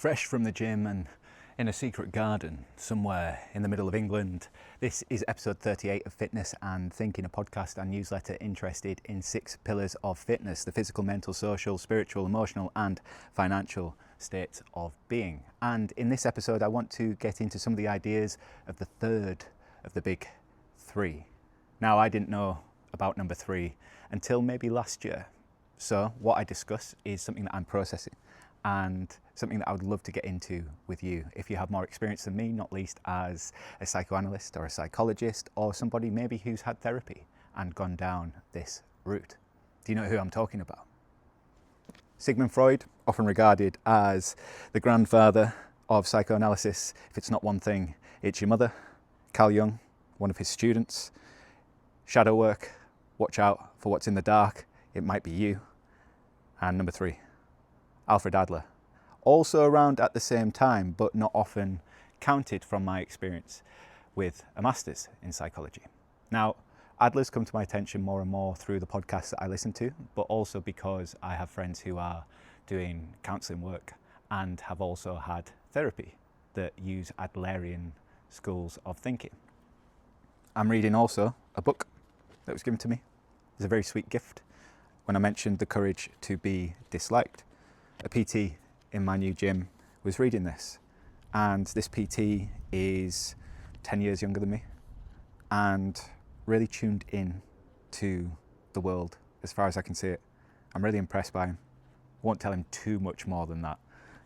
fresh from the gym and in a secret garden somewhere in the middle of England. This is episode 38 of Fitness and Thinking, a podcast and newsletter interested in 6 pillars of fitness: the physical, mental, social, spiritual, emotional and financial states of being. And in this episode I want to get into some of the ideas of the third of the big 3. Now, I didn't know about number 3 until maybe last year. So what I discuss is something that I'm processing and something that I would love to get into with you if you have more experience than me, not least as a psychoanalyst or a psychologist or somebody maybe who's had therapy and gone down this route. Do you know who I'm talking about? Sigmund Freud, often regarded as the grandfather of psychoanalysis. If it's not one thing, it's your mother. Carl Jung, one of his students. Shadow work, watch out for what's in the dark, it might be you. And number 3, Alfred Adler, also around at the same time, but not often counted from my experience with a master's in psychology. Now, Adler's come to my attention more and more through the podcasts that I listen to, but also because I have friends who are doing counselling work and have also had therapy that use Adlerian schools of thinking. I'm reading also a book that was given to me. It's a very sweet gift when I mentioned the courage to be disliked. A PT in my new gym was reading this, and this PT is 10 years younger than me and really tuned in to the world as far as I can see it. I'm really impressed by him. I won't tell him too much more than that.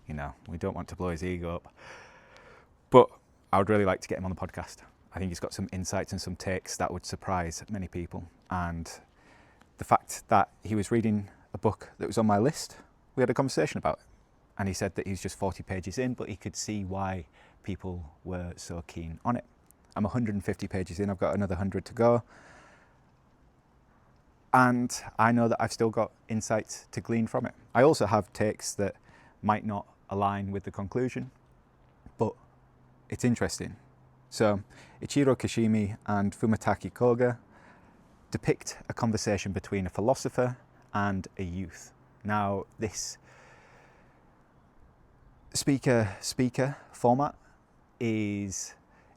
You know, we don't want to blow his ego up. But I would really like to get him on the podcast. I think he's got some insights and some takes that would surprise many people. And the fact that he was reading a book that was on my list, we had a conversation about it. And he said that he's just 40 pages in, but he could see why people were so keen on it. I'm 150 pages in, I've got another 100 to go. And I know that I've still got insights to glean from it. I also have takes that might not align with the conclusion, but it's interesting. So, Ichiro, Kishimi and Fumitake, Koga depict a conversation between a philosopher and a youth. Now, this speaker format is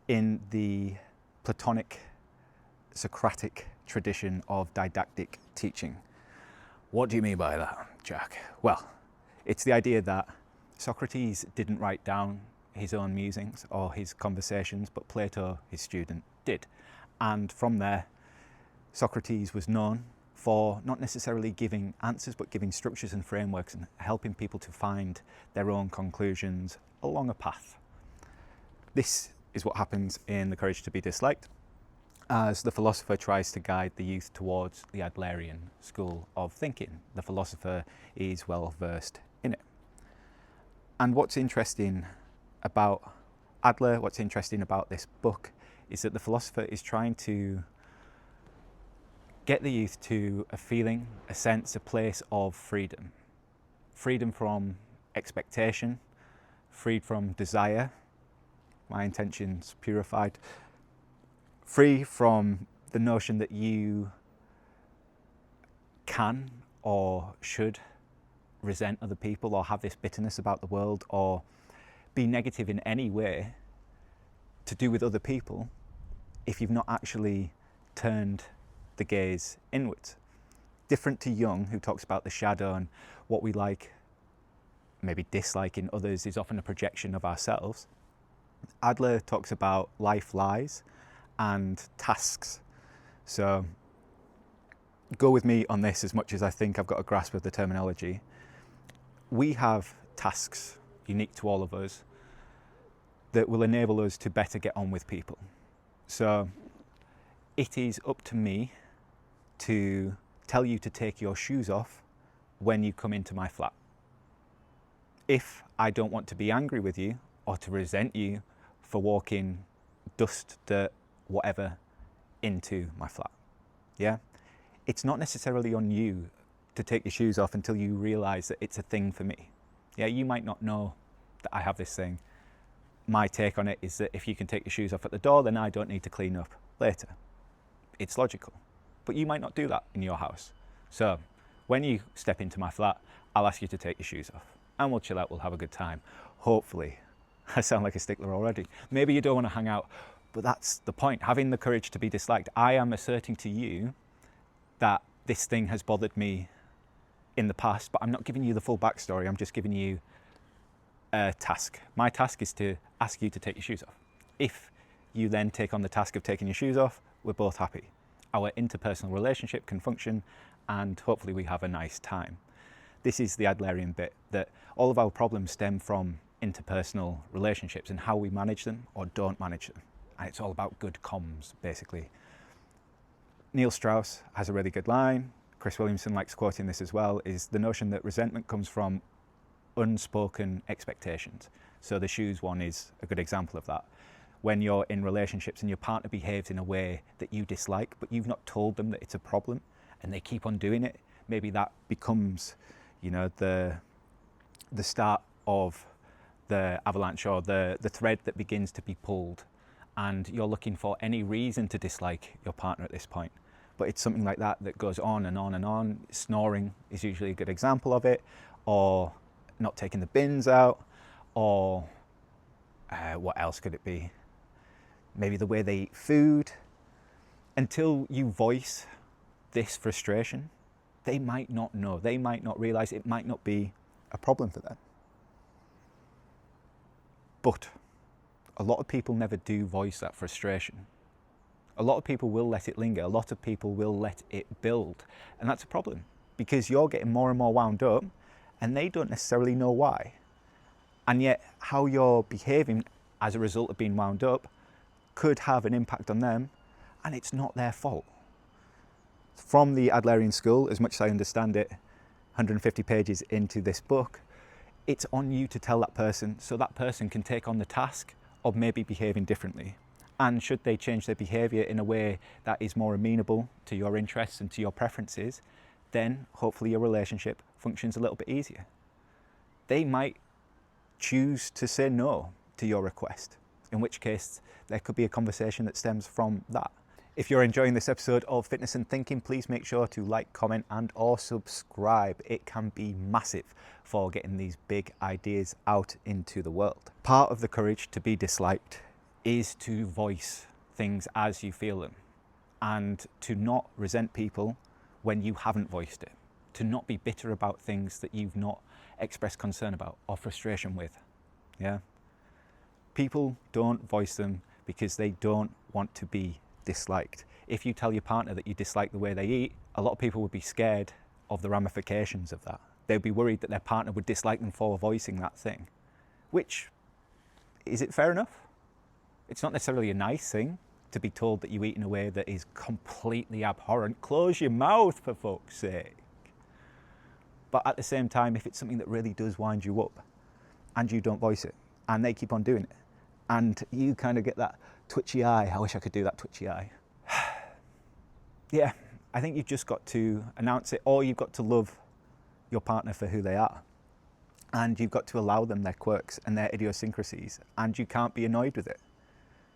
in the Platonic Socratic tradition of didactic teaching. What do you mean by that, Jack? Well, it's the idea that Socrates didn't write down his own musings or his conversations, but Plato, his student, did. And from there, Socrates was known for not necessarily giving answers, but giving structures and frameworks and helping people to find their own conclusions along a path. This is what happens in The Courage to be Disliked, as the philosopher tries to guide the youth towards the Adlerian school of thinking. The philosopher is well versed in it. And what's interesting about Adler, what's interesting about this book, is that the philosopher is trying to get the youth to a feeling, a sense, a place of freedom. Freedom from expectation, freed from desire, my intentions purified, free from the notion that you can or should resent other people or have this bitterness about the world or be negative in any way to do with other people if you've not actually turned the gaze inwards. Different to Jung, who talks about the shadow and what we like, maybe dislike in others is often a projection of ourselves. Adler talks about life lies and tasks. So go with me on this as much as I think I've got a grasp of the terminology. We have tasks unique to all of us that will enable us to better get on with people. So it is up to me to tell you to take your shoes off when you come into my flat. If I don't want to be angry with you or to resent you for walking dust, dirt, whatever into my flat, yeah? It's not necessarily on you to take your shoes off until you realise that it's a thing for me. Yeah, you might not know that I have this thing. My take on it is that if you can take your shoes off at the door, then I don't need to clean up later. It's logical. But you might not do that in your house. So when you step into my flat, I'll ask you to take your shoes off. and we'll chill out, we'll have a good time. Hopefully. I sound like a stickler already. Maybe you don't want to hang out, but that's the point. Having the courage to be disliked. I am asserting to you that this thing has bothered me in the past, but I'm not giving you the full backstory. I'm just giving you a task. My task is to ask you to take your shoes off. If you then take on the task of taking your shoes off, we're both happy. Our interpersonal relationship can function, and hopefully we have a nice time. This is the Adlerian bit, that all of our problems stem from interpersonal relationships and how we manage them or don't manage them. And it's all about good comms, basically. Neil Strauss has a really good line. Chris Williamson likes quoting this as well, is the notion that resentment comes from unspoken expectations. So the shoes one is a good example of that. When you're in relationships and your partner behaves in a way that you dislike, but you've not told them that it's a problem and they keep on doing it, maybe that becomes, you know, the start of the avalanche, or the thread that begins to be pulled, and you're looking for any reason to dislike your partner at this point. But it's something like that that goes on and on and on. Snoring is usually a good example of it, or not taking the bins out, or what else could it be? Maybe the way they eat food. Until you voice this frustration, they might not know, they might not realize, it might not be a problem for them. But a lot of people never do voice that frustration. A lot of people will let it linger. A lot of people will let it build. And that's a problem, because you're getting more and more wound up and they don't necessarily know why. And yet how you're behaving as a result of being wound up could have an impact on them, and it's not their fault. From the Adlerian school, as much as I understand it, 150 pages into this book, it's on you to tell that person so that person can take on the task of maybe behaving differently. And should they change their behaviour in a way that is more amenable to your interests and to your preferences, then hopefully your relationship functions a little bit easier. They might choose to say no to your request, in which case there could be a conversation that stems from that. If you're enjoying this episode of Fitness and Thinking, please make sure to like, comment and or subscribe. It can be massive for getting these big ideas out into the world. Part of the courage to be disliked is to voice things as you feel them, and to not resent people when you haven't voiced it, to not be bitter about things that you've not expressed concern about or frustration with. Yeah? People don't voice them because they don't want to be disliked. If you tell your partner that you dislike the way they eat, a lot of people would be scared of the ramifications of that. They'd be worried that their partner would dislike them for voicing that thing. Which, is it fair enough? It's not necessarily a nice thing to be told that you eat in a way that is completely abhorrent. Close your mouth, for fuck's sake. But at the same time, if it's something that really does wind you up and you don't voice it and they keep on doing it and you kind of get that twitchy eye, I wish I could do that twitchy eye. Yeah, I think you've just got to announce it, or you've got to love your partner for who they are. And you've got to allow them their quirks and their idiosyncrasies, and you can't be annoyed with it.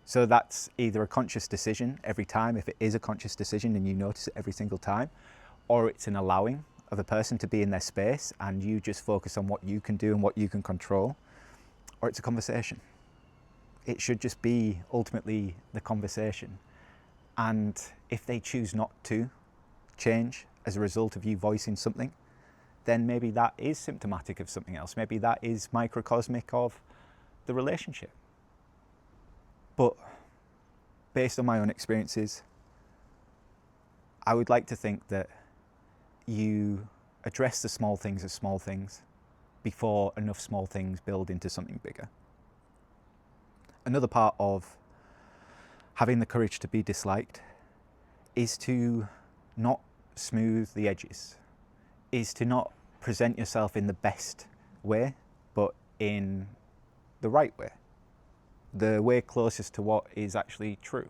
So that's either a conscious decision every time, if it is a conscious decision and you notice it every single time, or it's an allowing of a person to be in their space and you just focus on what you can do and what you can control, or it's a conversation. It should just be ultimately the conversation. And if they choose not to change as a result of you voicing something, then maybe that is symptomatic of something else. Maybe that is microcosmic of the relationship. But based on my own experiences, I would like to think that you address the small things as small things before enough small things build into something bigger. Another part of having the courage to be disliked is to not smooth the edges, is to not present yourself in the best way, but in the right way, the way closest to what is actually true.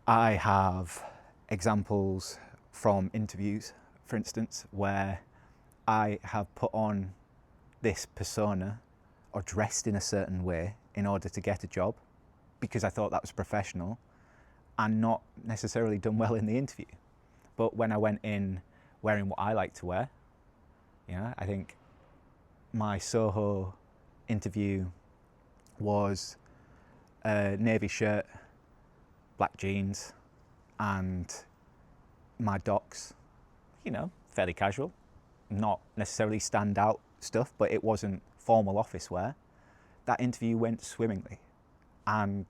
I have examples from interviews, for instance, where I have put on this persona or dressed in a certain way in order to get a job because I thought that was professional, and not necessarily done well in the interview. But when I went in wearing what I like to wear, you know, I think my Soho interview was a navy shirt, black jeans, and my docs, you know, fairly casual, not necessarily standout stuff, but it wasn't formal office wear. That interview went swimmingly, and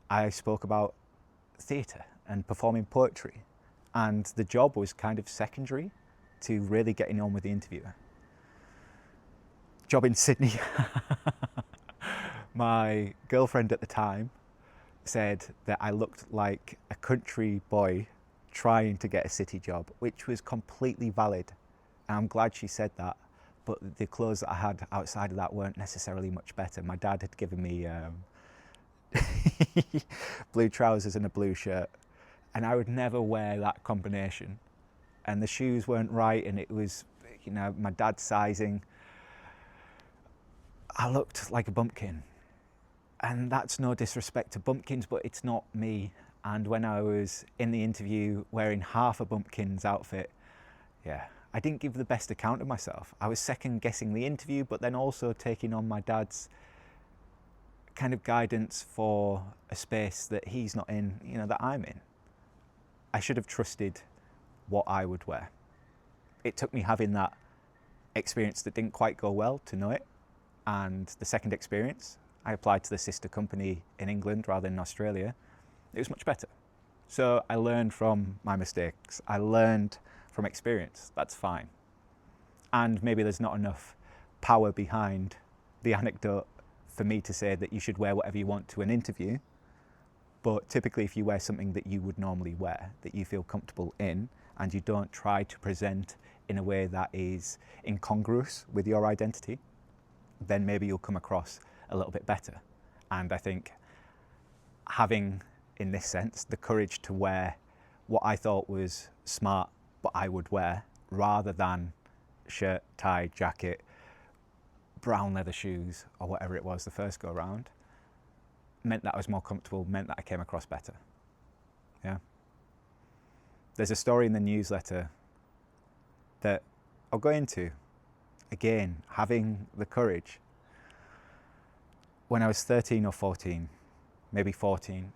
I spoke about theatre and performing poetry, and the job was kind of secondary to really getting on with the interviewer. Job in Sydney. My girlfriend at the time said that I looked like a country boy trying to get a city job, which was completely valid. And I'm glad she said that, but the clothes that I had outside of that weren't necessarily much better. My dad had given me blue trousers and a blue shirt, and I would never wear that combination. And the shoes weren't right, and it was, you know, my dad's sizing. I looked like a bumpkin. And that's no disrespect to bumpkins, but it's not me. And when I was in the interview wearing half a bumpkin's outfit, yeah, I didn't give the best account of myself. I was second guessing the interview, but then also taking on my dad's kind of guidance for a space that he's not in, you know, that I'm in. I should have trusted what I would wear. It took me having that experience that didn't quite go well to know it. And the second experience, I applied to the sister company in England rather than Australia. It was much better. So I learned from my mistakes. I learned from experience. That's fine. And maybe there's not enough power behind the anecdote for me to say that you should wear whatever you want to an interview. But typically, if you wear something that you would normally wear, that you feel comfortable in, and you don't try to present in a way that is incongruous with your identity, then maybe you'll come across a little bit better. And I think having, in this sense, the courage to wear what I thought was smart, but I would wear, rather than shirt, tie, jacket, brown leather shoes, or whatever it was the first go round, meant that I was more comfortable, meant that I came across better. Yeah. There's a story in the newsletter that I'll go into. Again, having the courage. When I was 13 or 14, maybe 14,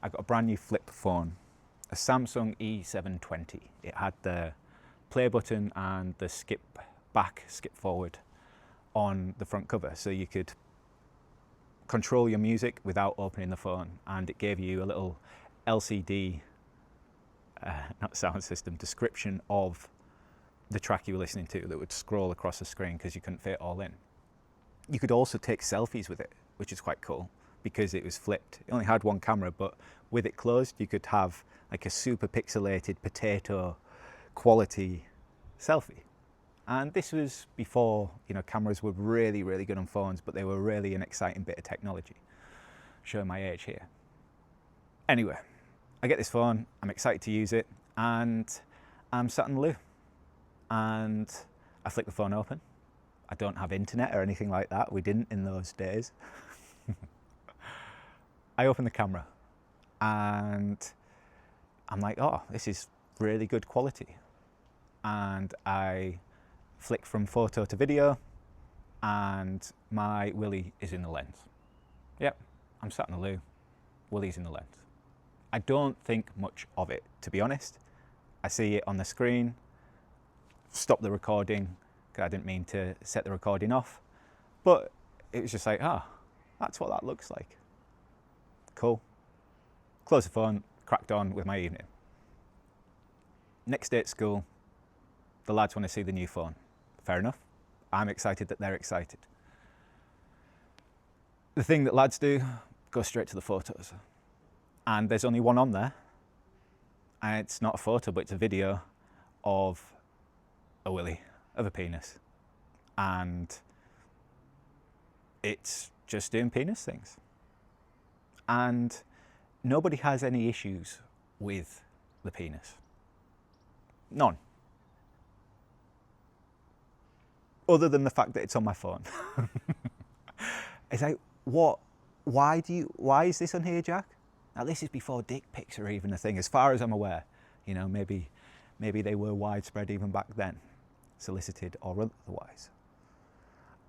I got a brand new flip phone, a Samsung E720. It had the play button and the skip back, skip forward on the front cover, so you could control your music without opening the phone, and it gave you a little LCD, not sound system, description of the track you were listening to that would scroll across the screen because you couldn't fit it all in. You could also take selfies with it, which is quite cool because it was flipped. It only had one camera, but with it closed, you could have like a super pixelated potato quality selfie. And this was before, you know, cameras were really, really good on phones, but they were really an exciting bit of technology. Showing my age here. Anyway, I get this phone, I'm excited to use it, and I'm sat in the loo. And I flick the phone open. I don't have internet or anything like that. We didn't in those days. I open the camera and I'm like, oh, this is really good quality. And I flick from photo to video and my willy is in the lens. Yep, I'm sat in the loo, willy's in the lens. I don't think much of it, to be honest. I see it on the screen, stop the recording, because I didn't mean to set the recording off, but it was just like, ah, that's what that looks like. Cool. Close the phone, cracked on with my evening. Next day at school, the lads want to see the new phone. Fair enough. I'm excited that they're excited. The thing that lads do, go straight to the photos. And there's only one on there. And it's not a photo, but it's a video of a willy, of a penis. And it's just doing penis things. And nobody has any issues with the penis. None. Other than the fact that it's on my phone. It's like, what? Why is this on here, Jack? Now this is before dick pics are even a thing, as far as I'm aware. You know, maybe they were widespread even back then, solicited or otherwise.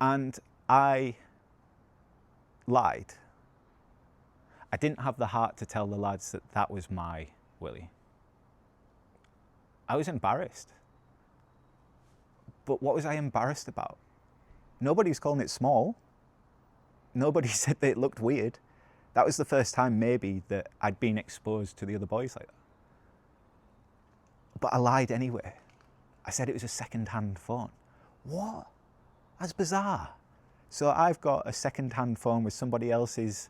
And I lied. I didn't have the heart to tell the lads that that was my Willie. I was embarrassed. But what was I embarrassed about? Nobody was calling it small. Nobody said that it looked weird. That was the first time maybe that I'd been exposed to the other boys like that. But I lied anyway. I said it was a second-hand phone. What? That's bizarre. So I've got a second-hand phone with somebody else's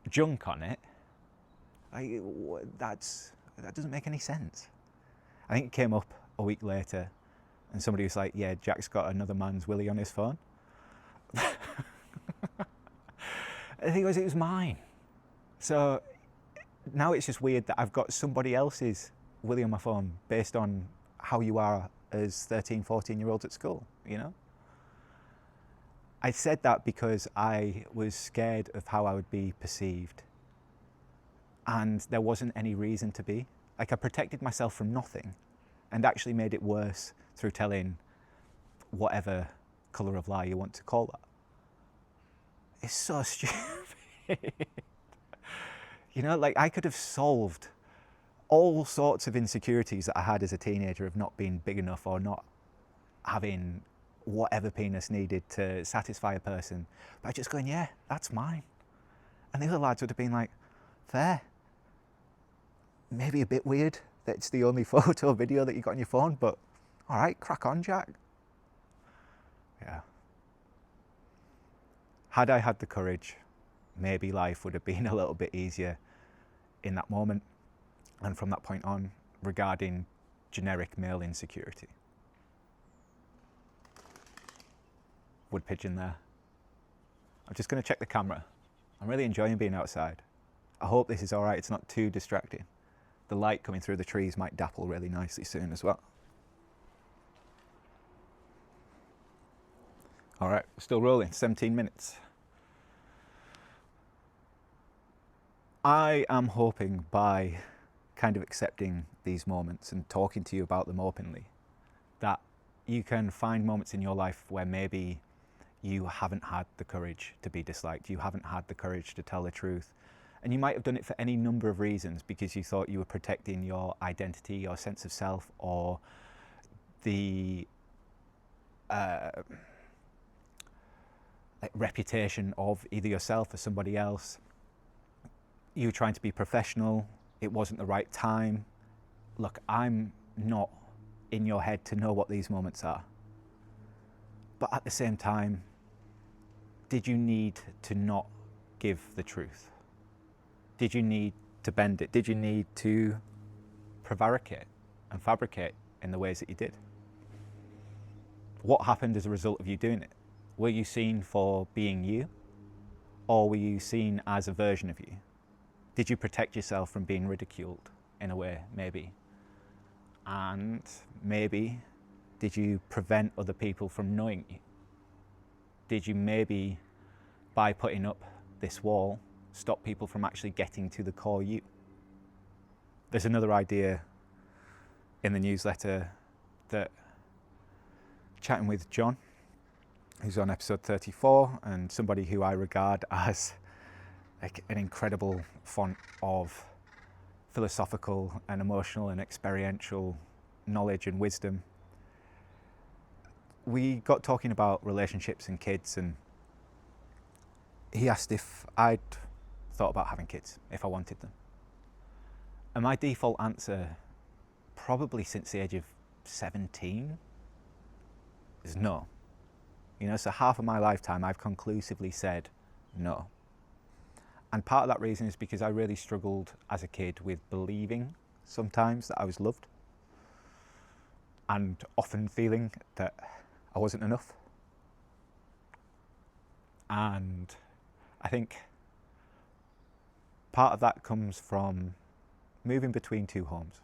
junk on it. That doesn't make any sense. I think it came up a week later and somebody was like, yeah, Jack's got another man's Willie on his phone. The thing was, it was mine. So now it's just weird that I've got somebody else's Willie on my phone based on how you are as 13, 14-year-olds at school, you know? I said that because I was scared of how I would be perceived. And there wasn't any reason to be. Like, I protected myself from nothing and actually made it worse through telling whatever colour of lie you want to call that. It's so stupid. You know, like, I could have solved all sorts of insecurities that I had as a teenager of not being big enough or not having whatever penis needed to satisfy a person by just going, yeah, that's mine. And the other lads would have been like, fair. Maybe a bit weird that it's the only photo or video that you got on your phone, but all right, crack on, Jack. Yeah. Had I had the courage, maybe life would have been a little bit easier in that moment and from that point on regarding generic male insecurity. Wood pigeon there. I'm just going to check the camera. I'm really enjoying being outside. I hope this is all right. It's not too distracting. The light coming through the trees might dapple really nicely soon as well. All right, we're still rolling, 17 minutes. I am hoping by kind of accepting these moments and talking to you about them openly, that you can find moments in your life where maybe you haven't had the courage to be disliked, you haven't had the courage to tell the truth, and you might have done it for any number of reasons because you thought you were protecting your identity, your sense of self, or the reputation of either yourself or somebody else. You were trying to be professional, it wasn't the right time. Look, I'm not in your head to know what these moments are. But at the same time, did you need to not give the truth? Did you need to bend it? Did you need to prevaricate and fabricate in the ways that you did? What happened as a result of you doing it? Were you seen for being you? Or were you seen as a version of you? Did you protect yourself from being ridiculed in a way, maybe? And maybe, did you prevent other people from knowing you? Did you maybe, by putting up this wall, stop people from actually getting to the core you? There's another idea in the newsletter that, chatting with John, who's on episode 34, and somebody who I regard as like an incredible font of philosophical and emotional and experiential knowledge and wisdom. We got talking about relationships and kids, and he asked if I'd thought about having kids, if I wanted them. And my default answer, probably since the age of 17, is no. You know, so half of my lifetime I've conclusively said no. And part of that reason is because I really struggled as a kid with believing sometimes that I was loved, and often feeling that I wasn't enough. And I think part of that comes from moving between two homes.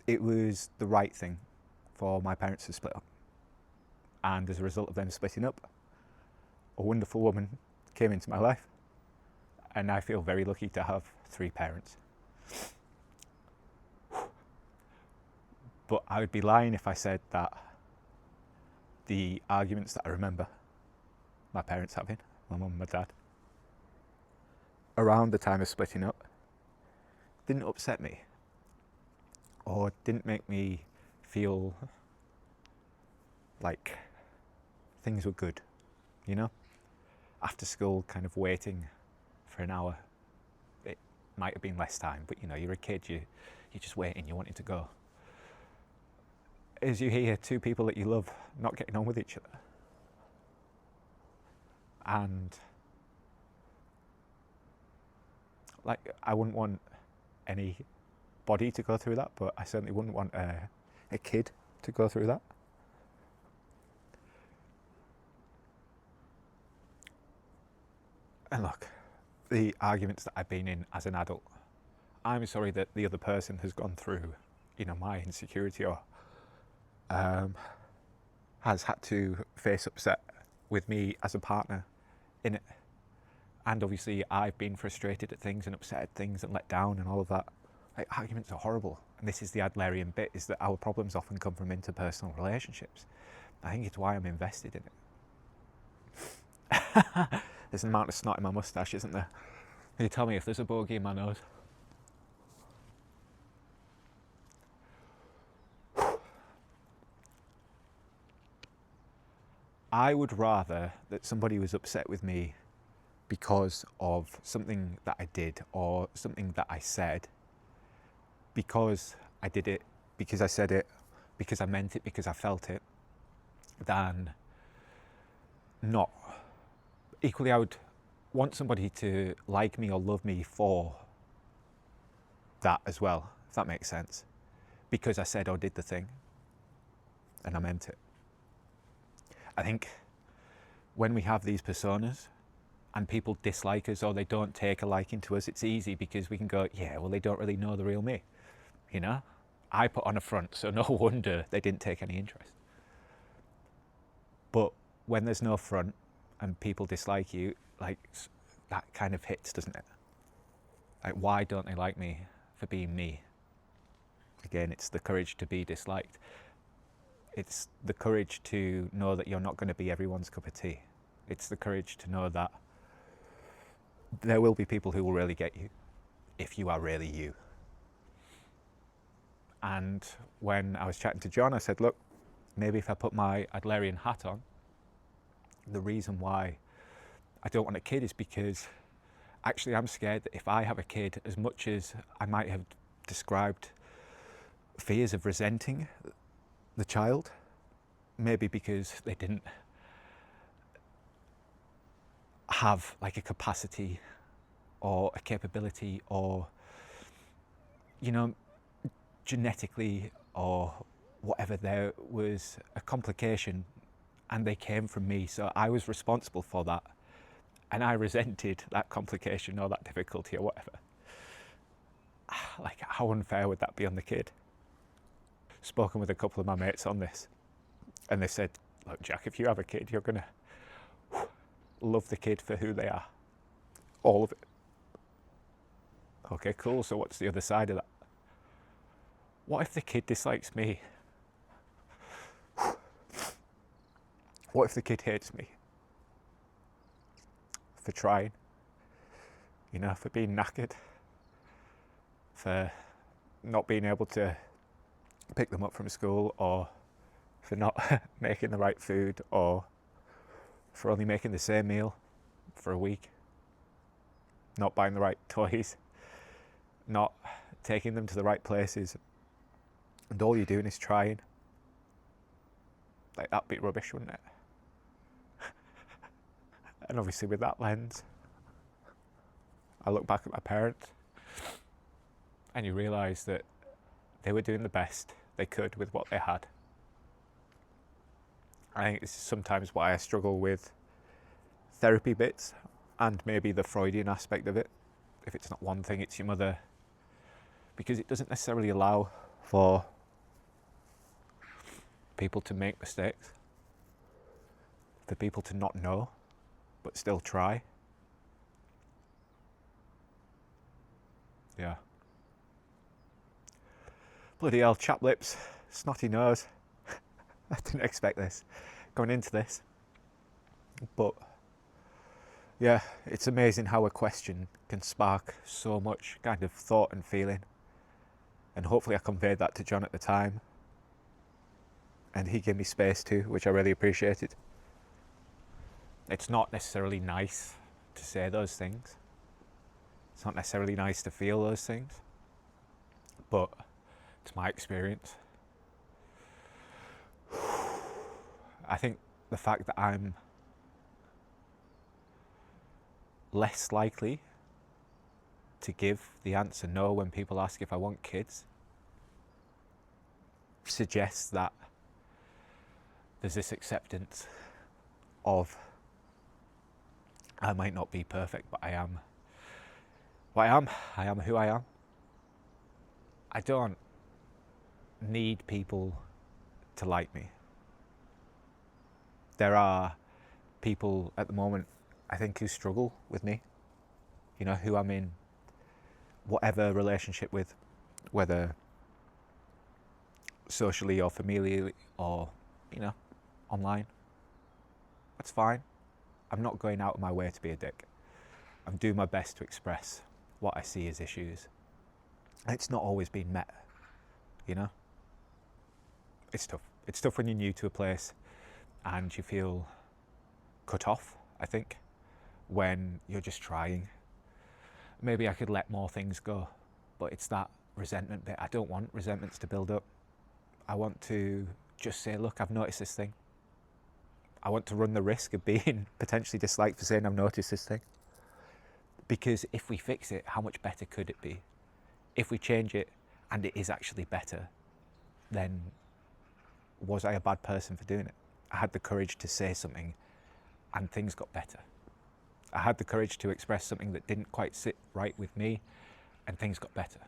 It was the right thing for my parents to split up. And as a result of them splitting up, a wonderful woman came into my life. And I feel very lucky to have 3 parents. But I would be lying if I said that the arguments that I remember my parents having, my mum and my dad, around the time of splitting up, didn't upset me or didn't make me feel like things were good, you know? After school, kind of waiting for an hour, it might have been less time, but you know, you're a kid, you're just waiting, you're wanting to go. As you hear two people that you love not getting on with each other, and like, I wouldn't want anybody to go through that, but I certainly wouldn't want a kid to go through that. And look, the arguments that I've been in as an adult, I'm sorry that the other person has gone through, you know, my insecurity or has had to face upset with me as a partner in it. And obviously I've been frustrated at things and upset at things and let down and all of that. Like, arguments are horrible. And this is the Adlerian bit, is that our problems often come from interpersonal relationships. I think it's why I'm invested in it. There's an amount of snot in my moustache, isn't there? Can you tell me if there's a bogey in my nose? I would rather that somebody was upset with me because of something that I did or something that I said, because I did it, because I said it, because I meant it, because I felt it, than not. Equally, I would want somebody to like me or love me for that as well, if that makes sense. Because I said or did the thing and I meant it. I think when we have these personas and people dislike us or they don't take a liking to us, it's easy because we can go, yeah, well, they don't really know the real me. You know, I put on a front, so no wonder they didn't take any interest. But when there's no front and people dislike you, like, that kind of hits, doesn't it? Like, why don't they like me for being me? Again, it's the courage to be disliked. It's the courage to know that you're not going to be everyone's cup of tea. It's the courage to know that there will be people who will really get you if you are really you. And when I was chatting to John, I said, look, maybe if I put my Adlerian hat on, the reason why I don't want a kid is because actually I'm scared that if I have a kid, as much as I might have described fears of resenting the child, maybe because they didn't have like a capacity or a capability or, you know, genetically or whatever, there was a complication and they came from me, so I was responsible for that and I resented that complication or that difficulty or whatever. Like, how unfair would that be on the kid? Spoken with a couple of my mates on this and they said, look, Jack, if you have a kid, you're gonna love the kid for who they are, all of it. Okay, cool, so what's the other side of that? What if the kid dislikes me? What if the kid hates me for trying, you know, for being knackered, for not being able to pick them up from school, or for not making the right food, or for only making the same meal for a week, not buying the right toys, not taking them to the right places, and all you're doing is trying? Like, that'd be rubbish, wouldn't it? And obviously with that lens, I look back at my parents and you realise that they were doing the best they could with what they had. I think this is sometimes why I struggle with therapy bits and maybe the Freudian aspect of it. If it's not one thing, it's your mother. Because it doesn't necessarily allow for people to make mistakes, for people to not know, but still try. Yeah. Bloody hell, chap lips, snotty nose. I didn't expect this. going into this. But yeah, it's amazing how a question can spark so much kind of thought and feeling. And hopefully I conveyed that to John at the time. And he gave me space too, which I really appreciated. It's not necessarily nice to say those things. It's not necessarily nice to feel those things. But it's my experience. I think the fact that I'm less likely to give the answer no when people ask if I want kids suggests that there's this acceptance of I might not be perfect, but I am what I am. I am who I am. I don't need people to like me. There are people at the moment, I think, who struggle with me, you know, who I'm in whatever relationship with, whether socially or familially or, you know, online. That's fine. I'm not going out of my way to be a dick. I'm doing my best to express what I see as issues. It's not always been met, you know. It's tough. It's tough when you're new to a place and you feel cut off, I think, when you're just trying. Maybe I could let more things go, but it's that resentment bit. I don't want resentments to build up. I want to just say, look, I've noticed this thing. I want to run the risk of being potentially disliked for saying I've noticed this thing. Because if we fix it, how much better could it be? If we change it and it is actually better, then was I a bad person for doing it? I had the courage to say something and things got better. I had the courage to express something that didn't quite sit right with me and things got better.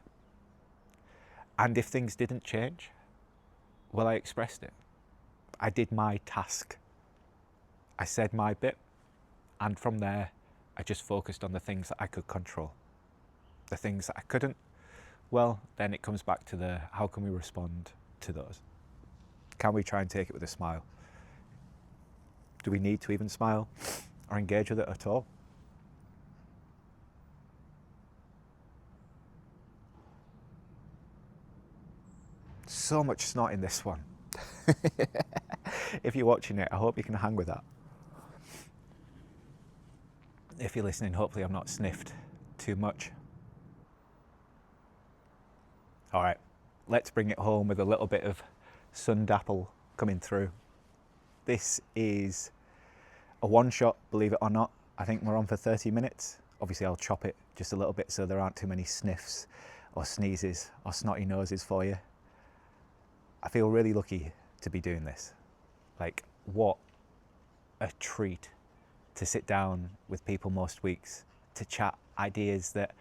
And if things didn't change, well, I expressed it. I did my task. I said my bit, and from there, I just focused on the things that I could control. The things that I couldn't, well, then it comes back to the how can we respond to those? Can we try and take it with a smile? Do we need to even smile or engage with it at all? So much snot in this one. If you're watching it, I hope you can hang with that. If you're listening, hopefully I'm not sniffed too much. All right, let's bring it home with a little bit of sun dapple coming through. This is a one shot, believe it or not. I think we're on for 30 minutes. Obviously I'll chop it just a little bit so there aren't too many sniffs or sneezes or snotty noses for you. I feel really lucky to be doing this. Like, what a treat to sit down with people most weeks, to chat ideas that,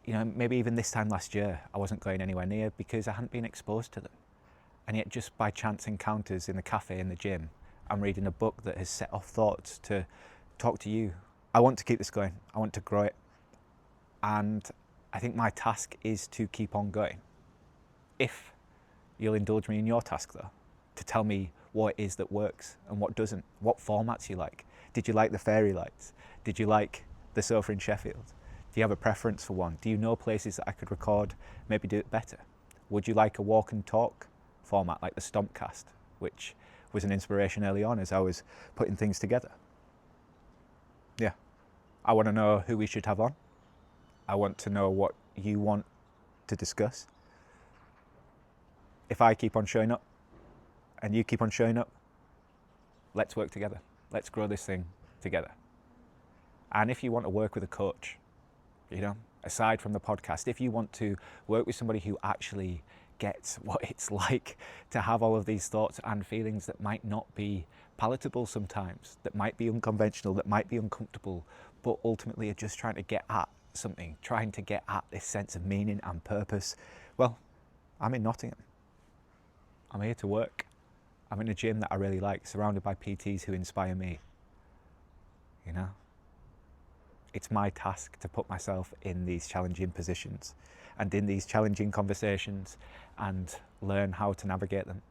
you know, maybe even this time last year I wasn't going anywhere near because I hadn't been exposed to them. And yet just by chance encounters in the cafe, in the gym, I'm reading a book that has set off thoughts to talk to you. I want to keep this going. I want to grow it. And I think my task is to keep on going. If you'll indulge me in your task though, to tell me what it is that works and what doesn't, what formats you like. Did you like the fairy lights? Did you like the sofa in Sheffield? Do you have a preference for one? Do you know places that I could record, maybe do it better? Would you like a walk and talk format like the Stompcast, which was an inspiration early on as I was putting things together? Yeah, I want to know who we should have on. I want to know what you want to discuss. If I keep on showing up and you keep on showing up, let's work together. Let's grow this thing together. And if you want to work with a coach, you know, aside from the podcast, if you want to work with somebody who actually gets what it's like to have all of these thoughts and feelings that might not be palatable sometimes, that might be unconventional, that might be uncomfortable, but ultimately are just trying to get at something, trying to get at this sense of meaning and purpose, well, I'm in Nottingham. I'm here to work. I'm in a gym that I really like, surrounded by PTs who inspire me. You know? It's my task to put myself in these challenging positions and in these challenging conversations and learn how to navigate them.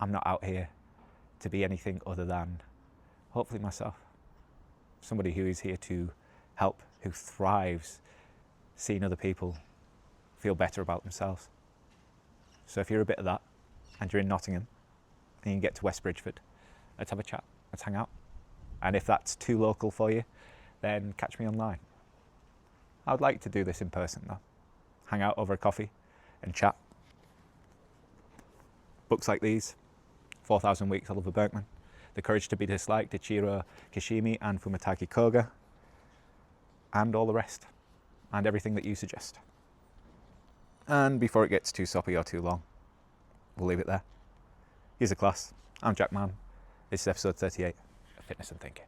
I'm not out here to be anything other than, hopefully, myself. Somebody who is here to help, who thrives seeing other people feel better about themselves. So if you're a bit of that, and you're in Nottingham, and you can get to West Bridgeford, let's have a chat, let's hang out. And if that's too local for you, then catch me online. I would like to do this in person though. Hang out over a coffee and chat. Books like these, 4,000 Weeks, Oliver Burkeman, The Courage to be Disliked, Ichiro, Kishimi and Fumitake Koga, and all the rest, and everything that you suggest. And before it gets too soppy or too long, we'll leave it there. Here's a class. I'm Jack Mann. This is episode 38 of Fitness and Thinking.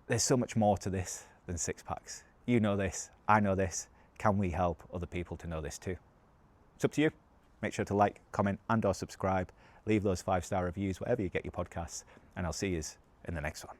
There's so much more to this than six packs. You know this, I know this. Can we help other people to know this too? It's up to you. Make sure to like, comment and or subscribe. Leave those 5-star reviews wherever you get your podcasts, and I'll see you in the next one.